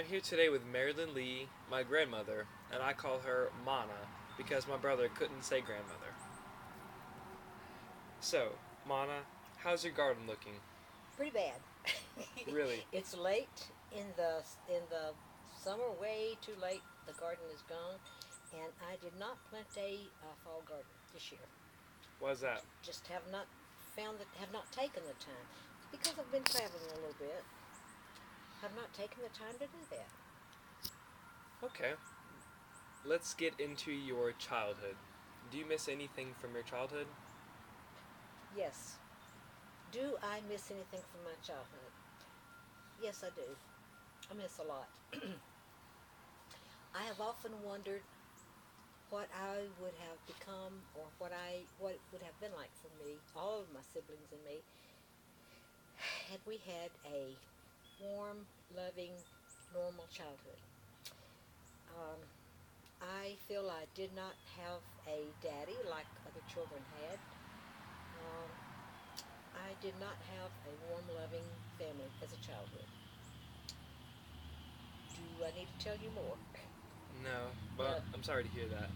I'm here today with Marilyn Lee, my grandmother, and I call her Mana because my brother couldn't say grandmother. So, Mana, how's your garden looking? Pretty bad. Really? It's late in the summer, way too late. The garden is gone, and I did not plant a fall garden this year. Why's that? Just have not taken the time because I've been traveling a little bit. Have not taken the time to do that. Okay, let's get into your childhood. Do you miss anything from your childhood? Yes. Do I miss anything from my childhood? Yes, I do. I miss a lot. I have often wondered what I would have become or what it would have been like for me, all of my siblings and me, had we had a warm, loving, normal childhood. Um, I feel I did not have a daddy like other children had. Um, I did not have a warm, loving family as a childhood. Do I need to tell you more? No, but No. I'm sorry to hear that.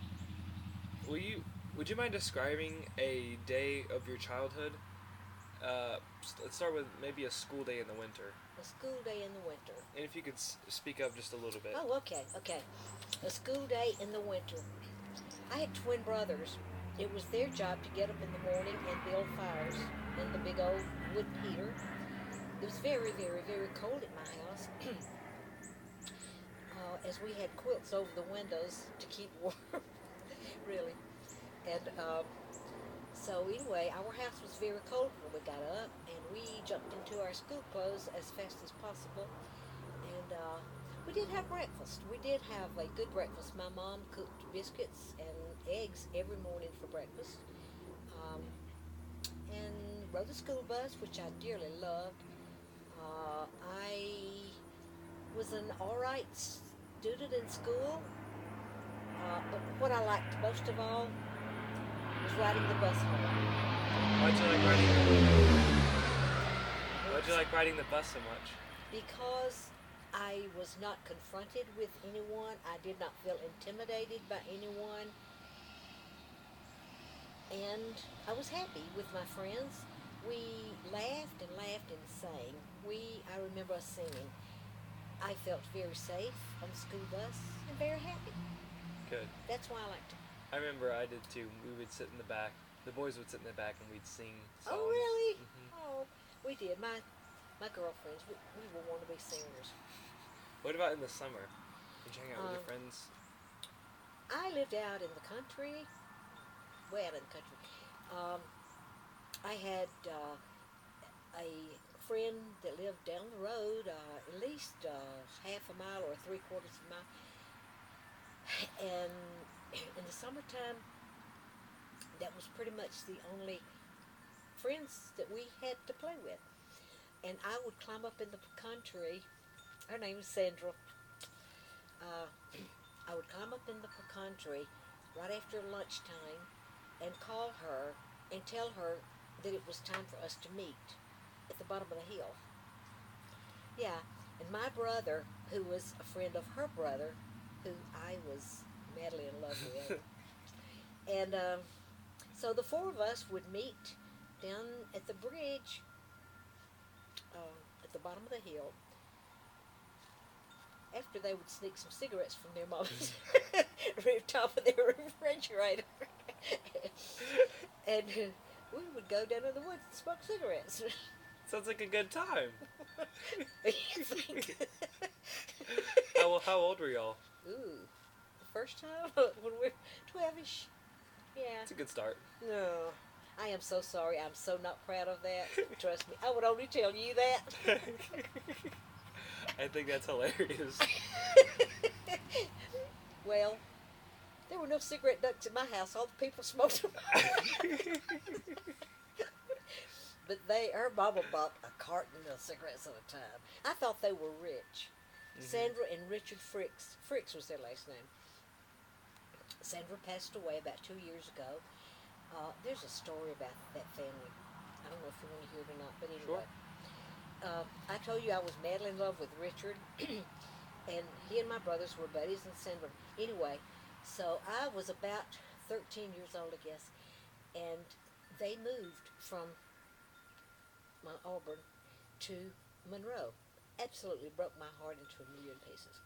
Will you? Would you mind describing a day of your childhood? Let's start with maybe a school day in the winter, A school day in the winter. and if you could speak up just a little bit. Oh, okay, okay. A school day in the winter. I had twin brothers. It was their job to get up in the morning and build fires in the big old wood heater. It was very, very, very cold at my house, as we had quilts over the windows to keep warm, really. And so anyway, our house was very cold when we got up, and we jumped into our school clothes as fast as possible. And we did have breakfast. We did have a good breakfast. My mom cooked biscuits and eggs every morning for breakfast, um, and rode the school bus, which I dearly loved. I was an all right student in school, but what I liked most of all was riding the bus home. Why'd you like riding? Why'd you It's like riding the bus so much? because I was not confronted with anyone. I did not feel intimidated by anyone, and I was happy with my friends. We laughed and laughed and sang. I remember us singing. I felt very safe on the school bus and very happy. Good. That's why I liked it. I remember I did too. We would sit in the back. The boys would sit in the back and we'd sing Oh, songs. really? Hmm. Oh, we did. My girlfriends, we were wannabe singers. What about in the summer? Did you hang out with your Um, friends? I lived out in the country, way out in the country. Um, I had a friend that lived down the road, at least half a mile or three-quarters of a mile. And in the summertime, that was pretty much the only friends that we had to play with. And I would climb up in the country. Her name is Sandra. Uh, I would climb up in the pecan tree right after lunchtime and call her and tell her that it was time for us to meet at the bottom of the hill. Yeah, and my brother, who was a friend of her brother, who I was madly in love with, and so the four of us would meet down at the bridge at the bottom of the hill after they would sneak some cigarettes from their mom's top of their refrigerator. And we would go down in the woods and smoke cigarettes. Sounds like a good time. You think? How old were y'all? Ooh, the first time when we're 12ish. Yeah. It's a good start. No. I am so sorry. I'm so not proud of that. Trust me. I would only tell you that. I think that's hilarious. Well, there were no cigarette ducts in my house. All the people smoked them. But her mama bought a carton of cigarettes at a time. I thought they were rich. Hmm. Sandra and Richard Fricks. Fricks was their last name. Sandra passed away about 2 years ago. There's a story about that family. I don't know if you want to hear it or not, but Sure. anyway. I told you I was madly in love with Richard. and he and my brothers were buddies in San Bernardino. Anyway, so I was about 13 years old, I guess, and they moved from Auburn to Monroe. Absolutely broke my heart into a million pieces.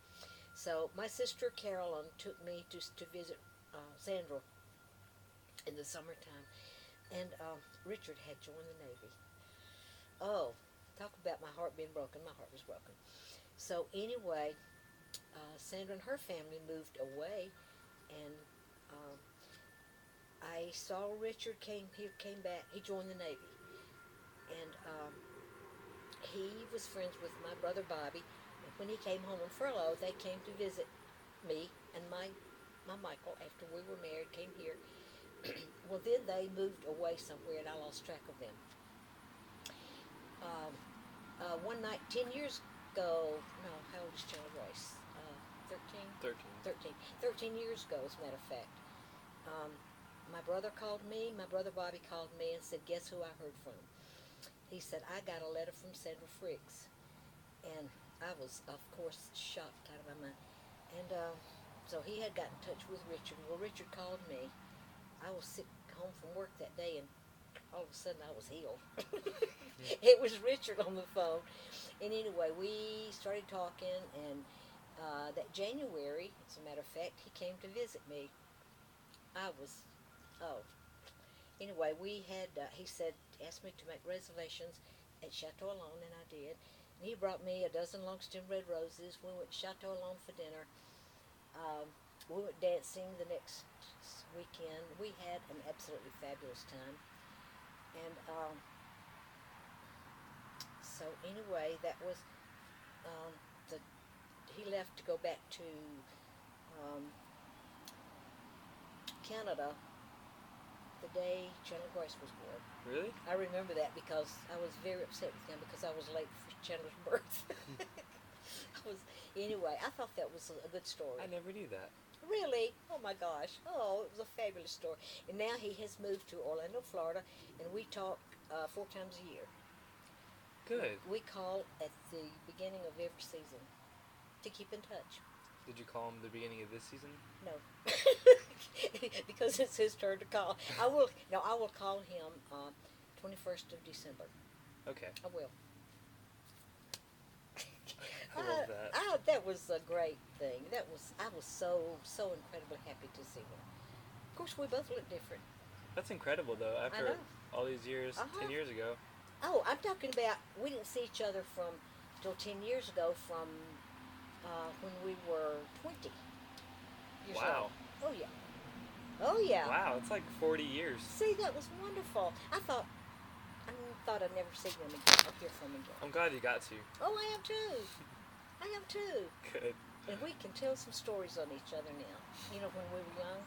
So my sister Carolyn took me to visit Sandra in the summertime, and Richard had joined the Navy. Oh, talk about my heart being broken. My heart was broken. So anyway, Sandra and her family moved away, and um, I saw Richard came. He came back. He joined the Navy, and he was friends with my brother Bobby. And when he came home on furlough, they came to visit me and my Michael after we were married. Came here. Well, then they moved away somewhere, and I lost track of them. Um, one night, 10 years ago. No, how old is Charlie Royce? 13? 13. 13. 13 years ago, as a matter of fact. Um, my brother called me. My brother Bobby called me and said, "Guess who I heard from?" He said, "I got a letter from Sandra Fricks." And I was, of course, shocked out of my mind. And so he had got in touch with Richard. Well, Richard called me. I was sick home from work that day, and all of a sudden I was healed. It was Richard on the phone. And anyway, we started talking, and that January, as a matter of fact, he came to visit me. I was, oh, anyway, we had, he said, asked me to make reservations at Chateau Alone, and I did. And he brought me a dozen long-stem red roses. We went to Chateau Alone for dinner. We went dancing the next weekend. We had an absolutely fabulous time. And so anyway, that was um, the. He left to go back to um, Canada the day Chandler Grace was born. Really? I remember that because I was very upset with him because I was late for Chandler's birth. Anyway, I thought that was a good story. I never knew that. Really? Oh my gosh. Oh, it was a fabulous story. And now he has moved to Orlando, Florida, and we talk 4 times a year. Good. We call at the beginning of every season to keep in touch. Did you call him the beginning of this season? No. Because it's his turn to call. I will call him 21st of December. Okay. I will. I love that. That was a great thing. I was so incredibly happy to see him. Of course, we both look different. That's incredible, though. I After know. all these years, 10 years ago. Oh, I'm talking about we didn't see each other till 10 years ago from when we were 20 years Wow. old. Oh, yeah. Oh, yeah. Wow, it's like 40 years. See, that was wonderful. I thought I'd never see them again or hear from them again. I'm glad you got to. Oh, I am too. I am too. Good. And we can tell some stories on each other now. You know, when we were young.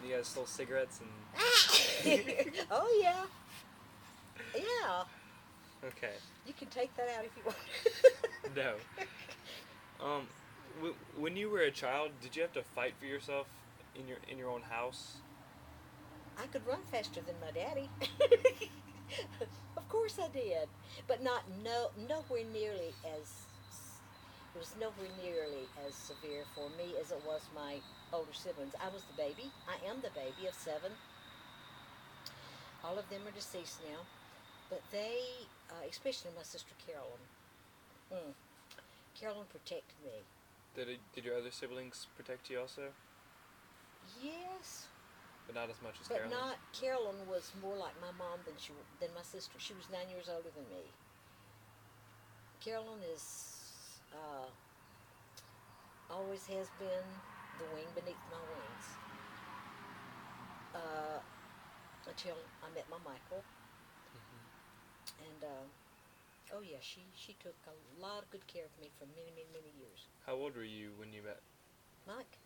You guys stole cigarettes and... Oh, yeah. Yeah. Okay. You can take that out if you want. No. When you were a child, did you have to fight for yourself in your own house? I could run faster than my daddy. Of course I did, but nowhere nearly as it was nowhere nearly as severe for me as it was my older siblings. I was the baby. I am the baby of 7. All of them are deceased now, but they, especially my sister Carolyn. Carolyn protected me. Did your other siblings protect you also? Yes. But not as much as But Carolyn? Carolyn was more like my mom than my sister. She was 9 years older than me. Carolyn is always has been the wing beneath my wings until I met my Michael. Mm-hmm. And oh yeah, she took a lot of good care of me for many, many, many years. How old were you when you met? Mike,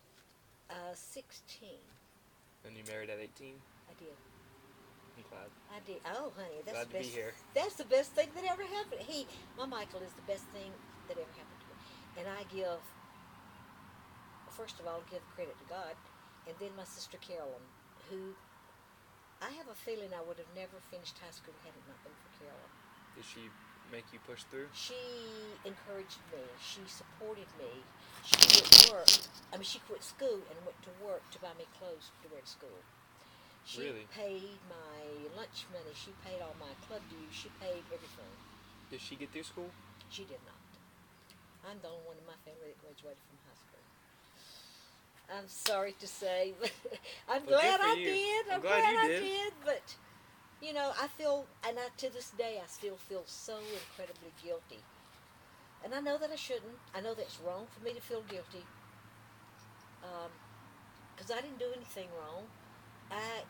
16. And you married at 18? I did. I'm glad. I did. Oh, honey, that's Glad the best. to be here. That's the best thing that ever happened. My Michael is the best thing that ever happened to me. And I give, first of all, give credit to God, and then my sister Carolyn, who I have a feeling I would have never finished high school had it not been for Carolyn. Is she make you push through? She encouraged me. She supported me. She quit work. I mean, she quit school and went to work to buy me clothes to wear to school. She Really? paid my lunch money. She paid all my club dues. She paid everything. Did she get through school? She did not. I'm the only one in my family that graduated from high school. I'm sorry to say, but I'm Well, glad good for I you. did. I'm I'm glad glad you I did. did. But I feel, and to this day, I still feel so incredibly guilty. And I know that I shouldn't. I know that's wrong for me to feel guilty. Because I didn't do anything wrong. I,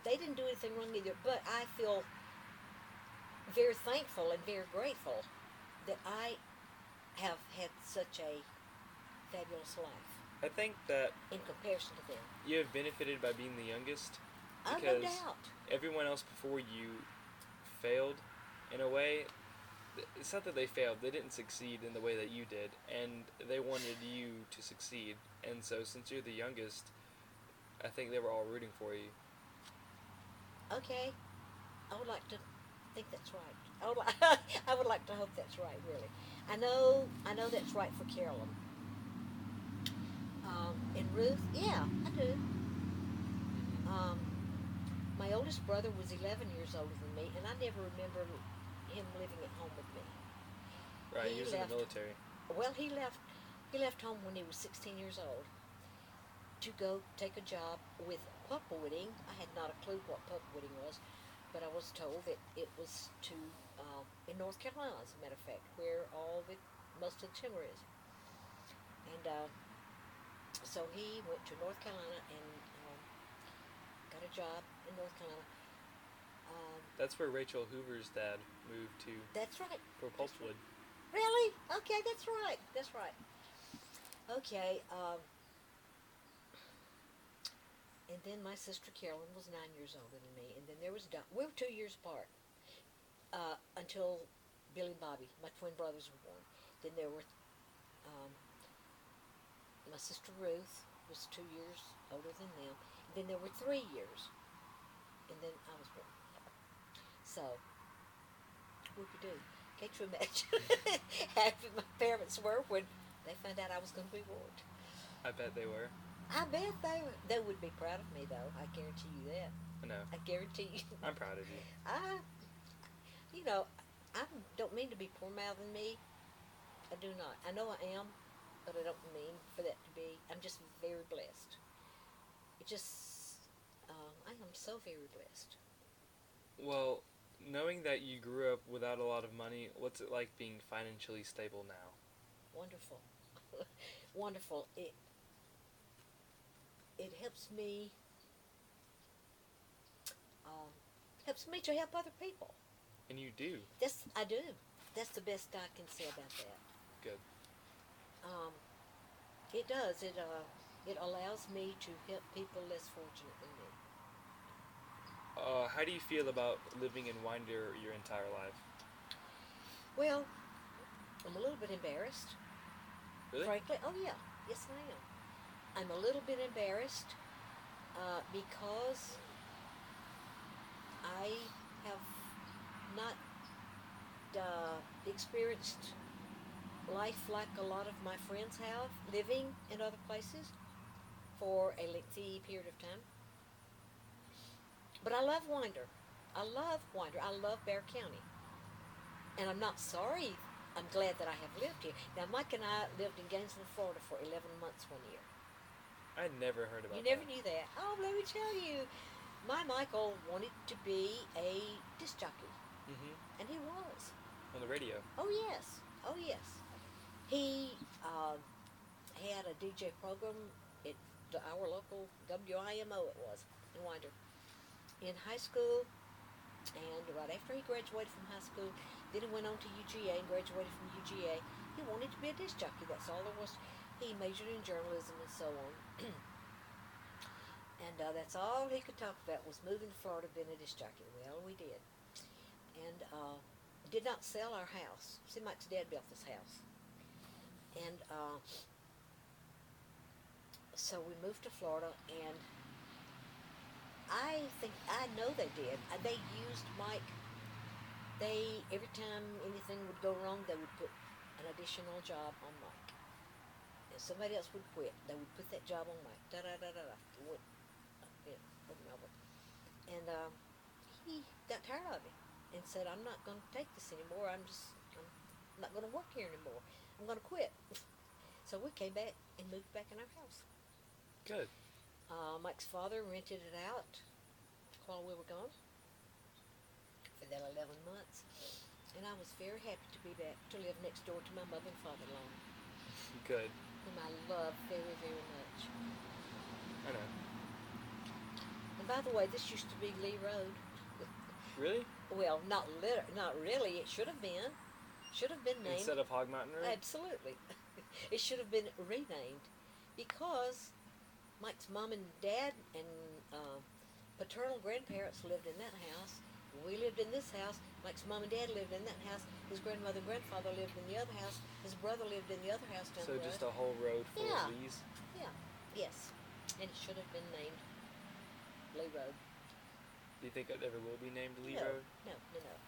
they didn't do anything wrong either. But I feel very thankful and very grateful that I have had such a fabulous life I think that in comparison to them. you have benefited by being the youngest No because doubt. everyone else before you failed in a way. It's not that they failed, they didn't succeed in the way that you did, and they wanted you to succeed. And so, since you're the youngest, I think they were all rooting for you. Okay, I would like to think that's right. I would like to hope that's right. Really, I know that's right for Carolyn. And Ruth, yeah, I do. Mm-hmm. Um, my oldest brother was 11 years older than me, and I never remember him living at home with me. Right, he He was in the left. military. Well, he left. He left home when he was 16 years old to go take a job with pulpwooding. I had not a clue what pulpwooding was, but I was told that it was in North Carolina, as a matter of fact, where most of the timber is. And so he went to North Carolina and got a job in North Carolina. Um, That's where Rachel Hoover's dad moved to that's right. for That's pulpwood. right. Really? Okay, that's right. That's right. Okay. And then my sister Carolyn was 9 years older than me, and then there was we were 2 years apart until Billy and Bobby, my twin brothers, were born. Then there were um, my sister Ruth was 2 years older than them. And then there were 3 years, and then I was born. So what we do? Can't you imagine how happy my parents were when they found out I was going to be born? I bet they were. I bet they would be proud of me, though. I guarantee you that. I know. I guarantee you. I'm proud of you. I, you know, I don't mean to be poor mouthing me. I do not. I know I am, but I don't mean for that to be. I'm just very blessed. It just, I am so very blessed. Well, knowing that you grew up without a lot of money, what's it like being financially stable now? Wonderful, wonderful. It um, helps me to help other people. And you do. I do. That's the best I can say about that. Good. Um, it does. It allows me to help people less fortunate than me. How do you feel about living in Winder your entire life? Well, I'm a little bit embarrassed. Really? Frankly, oh yeah, yes I am. I'm a little bit embarrassed because I have not experienced life like a lot of my friends have, living in other places for a lengthy period of time. But I love Winder. I love Winder. I love Bear County. And I'm not sorry. I'm glad that I have lived here. Now, Mike and I lived in Gainesville, Florida for 11 months one year. I never heard about You never that. knew that. Oh, let me tell you. My Michael wanted to be a disc jockey, Mm-hmm. and he was. On the radio. Oh, yes. Oh, yes. He had a DJ program at our local WIMO, it was, in Winder, in high school. And right after he graduated from high school, then he went on to UGA and graduated from UGA. He wanted to be a disc jockey. That's all there was. He majored in journalism and so on. And that's all he could talk about was moving to Florida, being a disc jockey. Well, we did. And did not sell our house. See, Mike's dad built this house. And so we moved to Florida, and I know they did. They used Mike. they, every time anything would go wrong, they would put an additional job on Mike. If somebody else would quit, they would put that job on Mike. Da da da da da. Over and over. And he got tired of it and said, "I'm not going to take this anymore. I'm not going to work here anymore. I'm going to quit." So we came back and moved back in our house. Good. Mike's father rented it out while we were gone for that 11 months. And I was very happy to be back to live next door to my mother and father-in-law, Good. whom I love very, very much. I know. And by the way, this used to be Lee Road. Really? Well, not really. It should have been. Should have been named. Instead of Hog Mountain Road? Absolutely. It should have been renamed because Mike's mom and dad and paternal grandparents lived in that house. We lived in this house. Mike's mom and dad lived in that house. His grandmother and grandfather lived in the other house. His brother lived in the other house down So the road. just a whole road full Yeah. of Lees? Yeah. Yes. And it should have been named Lee Road. Do you think it ever will be named Lee No. Road? No, I do not.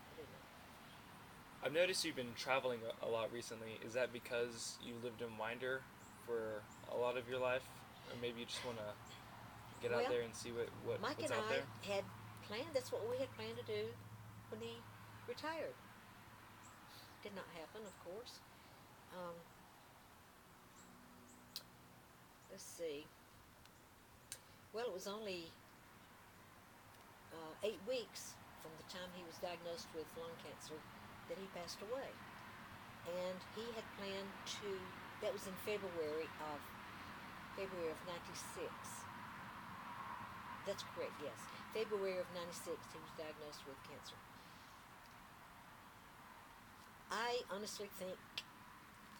I've noticed you've been traveling a lot recently. Is that because you lived in Winder for a lot of your life? Or maybe you just want to get out Well, there and see Mike what's and out I there? had planned, that's what we had planned to do when he retired. Did not happen, of course. Let's see. Well, it was only 8 weeks from the time he was diagnosed with lung cancer that he passed away. And he had planned to, that was in February of 96. That's correct, yes. February of 96, he was diagnosed with cancer. I honestly think,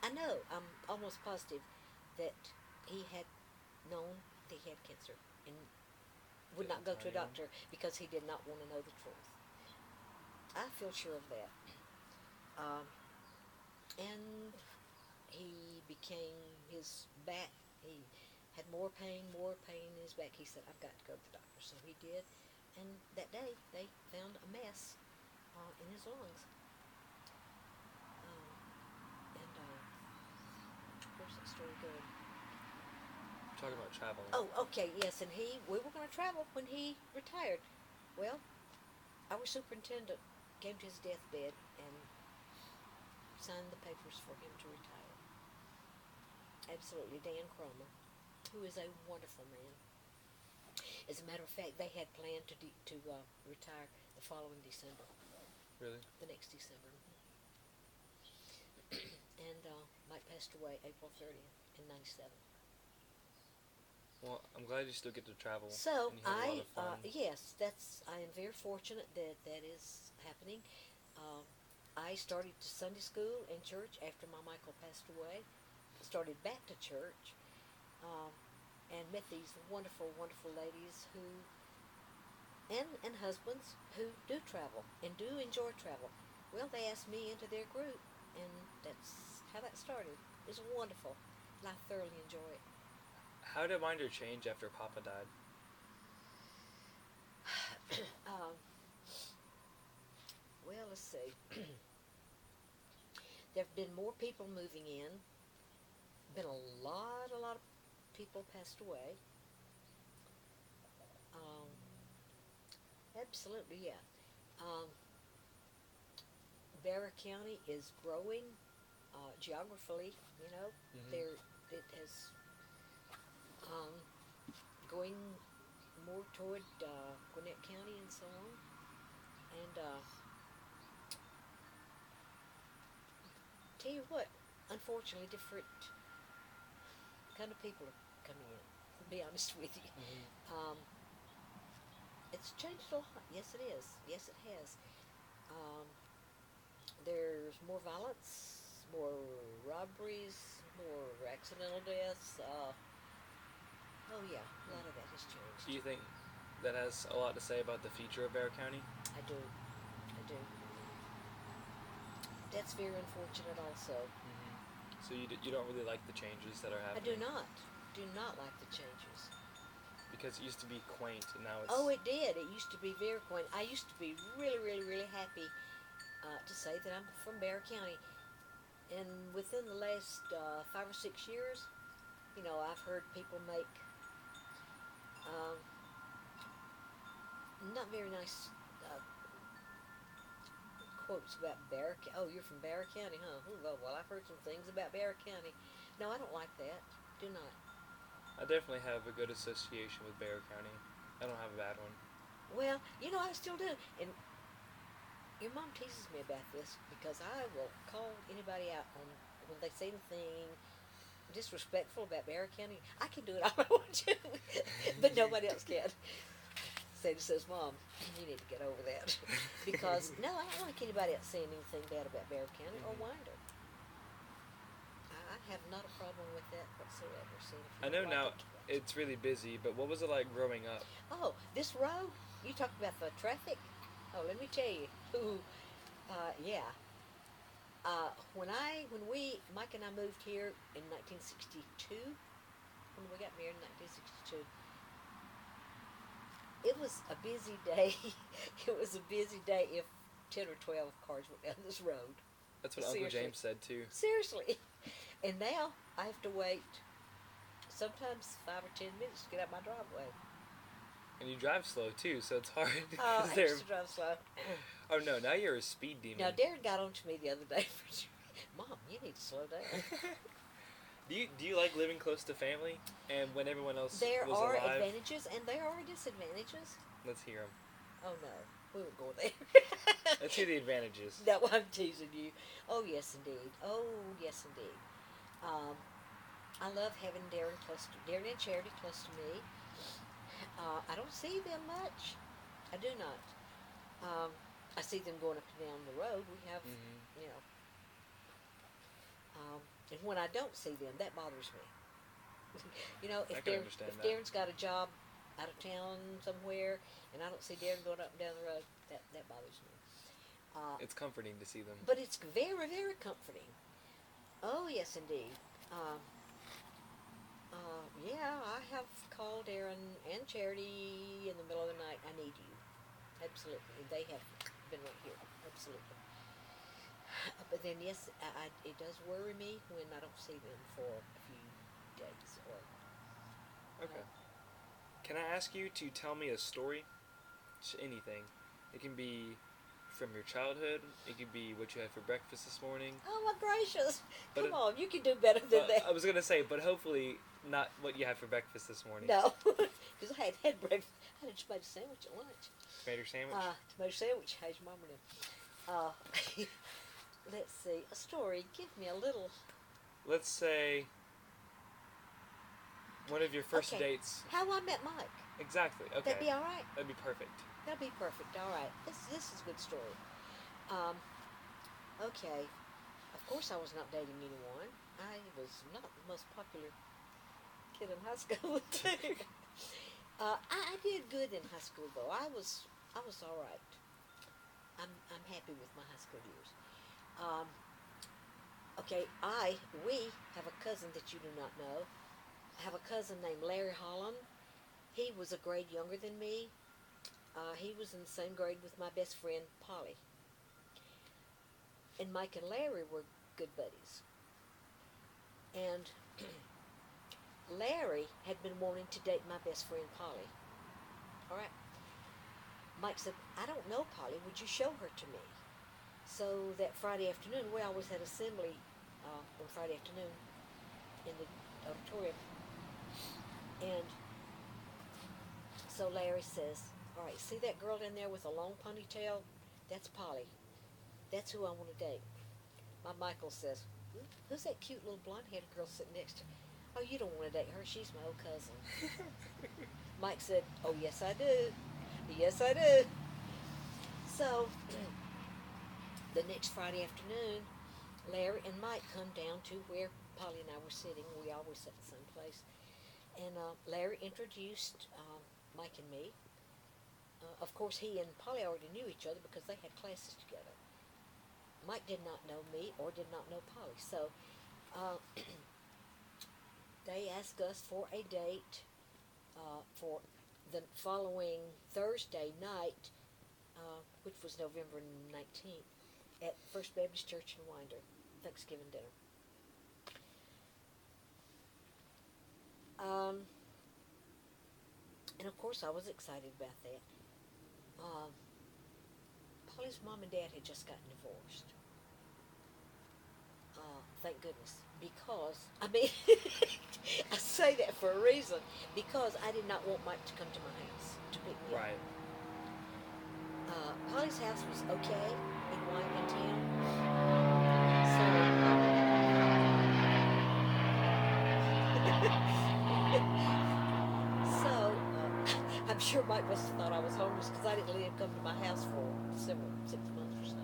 I know, I'm almost positive that he had known that he had cancer and would not go to a doctor because he did not want to know the truth. I feel sure of that. And he became, his back, he had more pain in his back. He said, "I've got to go to the doctor." So he did, and that day they found a mass in his lungs. Where's that story going? Talking about traveling. Oh, okay, yes, and we were going to travel when he retired. Well, our superintendent came to his deathbed and signed the papers for him to retire. Absolutely, Dan Cromer, who is a wonderful man. As a matter of fact, they had planned to retire the following December. Really? The next December. And Mike passed away April 30th in 97. Well, I'm glad you still get to travel. So and you have a lot of fun. yes, I am very fortunate that is happening. I started Sunday school and church after my Michael passed away. Started back to church, and met these wonderful, wonderful ladies who, and husbands who do travel and do enjoy travel. Well, they asked me into their group, and that's how that started. It was wonderful, and I thoroughly enjoy it. How did Winder change after Papa died? Well, let's see. There have been more people moving in. Been a lot of people passed away. Absolutely, yeah. Barra County is growing geographically. You know, it has going more toward Gwinnett County and so on, and tell you what, unfortunately, different kind of people are coming in. To be honest with you, it's changed a lot. Yes, it is. Yes, it has. There's more violence, more robberies, more accidental deaths. Oh yeah, a lot of that has changed. Do you think that has a lot to say about the future of Bear County? I do. That's very unfortunate also. So you don't really like the changes that are I happening? do not like the changes. Because it used to be quaint and now it's... Oh, it did. It used to be very quaint. I used to be really, really, really happy to say that I'm from Bear County. And within the last 5 or 6 years, I've heard people make um, not very nice quotes about Bear. Oh, you're from Bear County, huh? Oh, well, I've heard some things about Bear County. No, I don't like that. Do not. I definitely have a good association with Bear County. I don't have a bad one. Well, I still do. And your mom teases me about this because I will call anybody out on when they say anything disrespectful about Bear County. I can do it all I want to, but nobody else can. Sadie says, "Mom, you need to get over that," because no, I don't like anybody else saying anything bad about Bear County or Winder. I have not a problem with that whatsoever. So if I you know like now it's really busy, but what was it like growing up? Oh, this road. You talk about the traffic. Oh, let me tell you. Yeah. When Mike and I moved here in 1962, when we got married in 1962, it was a busy day. It was a busy day if 10 or 12 cars went down this road. That's what Seriously. Uncle James said too. Seriously. And now I have to wait sometimes 5 or 10 minutes to get out my driveway. And you drive slow too, so it's hard. I used to drive slow. Oh no, now you're a speed demon. Now Darren got on to me the other day. Mom, you need to slow down. Do you like living close to family and when everyone else There was are alive? advantages and there are disadvantages. Let's hear them. Oh no, we won't go there. Let's hear the advantages. No, I'm teasing you. Oh yes, indeed. Oh yes, indeed. I love having Darren and Charity close to me. I don't see them much. I do not. I see them going up and down the road. We have, you know. And when I don't see them, that bothers me. I can understand if that. Darren's got a job out of town somewhere, and I don't see Darren going up and down the road, that bothers me. It's comforting to see them. But it's very, very comforting. Oh, yes, indeed. Yeah, I have called Aaron and Charity in the middle of the night. I need you. Absolutely. They have been right here. Absolutely. But then, yes, it does worry me when I don't see them for a few days. Okay. Can I ask you to tell me a story? Just anything. It can be from your childhood. It could be what you had for breakfast this morning. Oh, my gracious. But Come on, you can do better than that. I was going to say, but hopefully not what you had for breakfast this morning. No, because I had breakfast. I had a tomato sandwich at lunch. Tomato sandwich? Tomato sandwich. How's your mama doing? Let's see. A story. Give me a little. Let's say one of your first Okay. dates. How I met Mike. Exactly. Okay. That'd be all right. That'd be perfect. That'd be perfect. All right. This is a good story. Okay. Of course, I was not dating anyone. I was not the most popular kid in high school. I did good in high school though. I was all right. I'm happy with my high school years. Okay. We have a cousin that you do not know. I have a cousin named Larry Holland. He was a grade younger than me. He was in the same grade with my best friend, Polly. And Mike and Larry were good buddies. And Larry had been wanting to date my best friend, Polly. All right. Mike said, I don't know Polly. Would you show her to me? So that Friday afternoon, we always had assembly on Friday afternoon in the auditorium. And so Larry says, all right, see that girl in there with a long ponytail? That's Polly. That's who I want to date. My Michael says, who's that cute little blonde-headed girl sitting next to her? Oh, you don't want to date her. She's my old cousin. Mike said, oh, yes, I do. Yes, I do. So the next Friday afternoon, Larry and Mike come down to where Polly and I were sitting. We always sat in the same place. And Larry introduced Mike and me. Of course, he and Polly already knew each other because they had classes together. Mike did not know me or did not know Polly. So they asked us for a date for the following Thursday night, which was November 19th, at First Baptist Church in Winder, Thanksgiving dinner. And of course, I was excited about that. Um, Polly's mom and dad had just gotten divorced. Thank goodness. Because, I mean, I say that for a reason. Because I did not want Mike to come to my house to pick me up. Right. Polly's house was okay in town. So, I'm sure Mike must have thought I was homeless because I didn't let him come to my house for 6 months or so.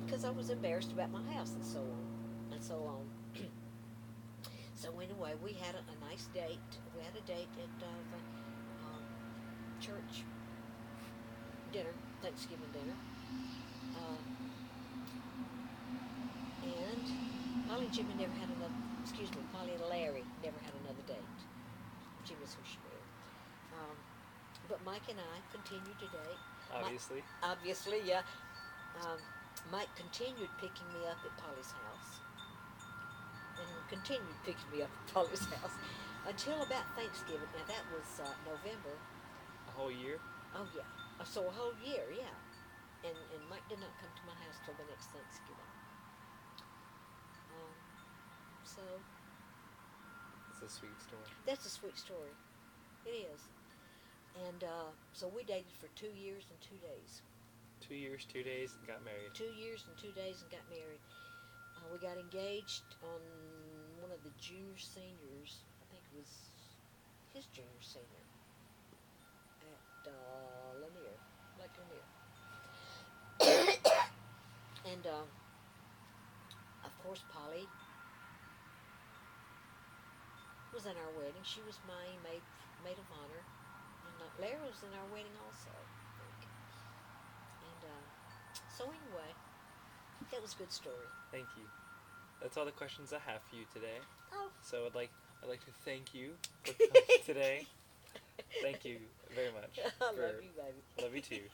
Because I was embarrassed about my house and so on. And so on. So anyway, we had a nice date. We had a date at the church dinner, Thanksgiving dinner. And Polly and Jimmy never had another, Polly and Larry never had another date. Jimmy's who she married. But Mike and I continued to date. Obviously. Obviously, yeah. Mike continued picking me up at Polly's house. And continued picking me up at Polly's house until about Thanksgiving. Now that was November. A whole year? Oh yeah. So a whole year, yeah. And Mike did not come to my house till the next Thanksgiving. So It's a sweet story. that's a sweet story. It is. And so we dated for 2 years and 2 days. 2 years, 2 days, and got married. 2 years and 2 days and got married. We got engaged on one of the junior seniors. I think it was his junior senior at Lanier, Lake Lanier. And of course, Polly was in our wedding. She was my maid of honor, and Larry was in our wedding also. I think. And so anyway, that was a good story. Thank you. That's all the questions I have for you today. Oh. So I'd like to thank you for coming today. Thank you very much. I love you, baby. Love you too.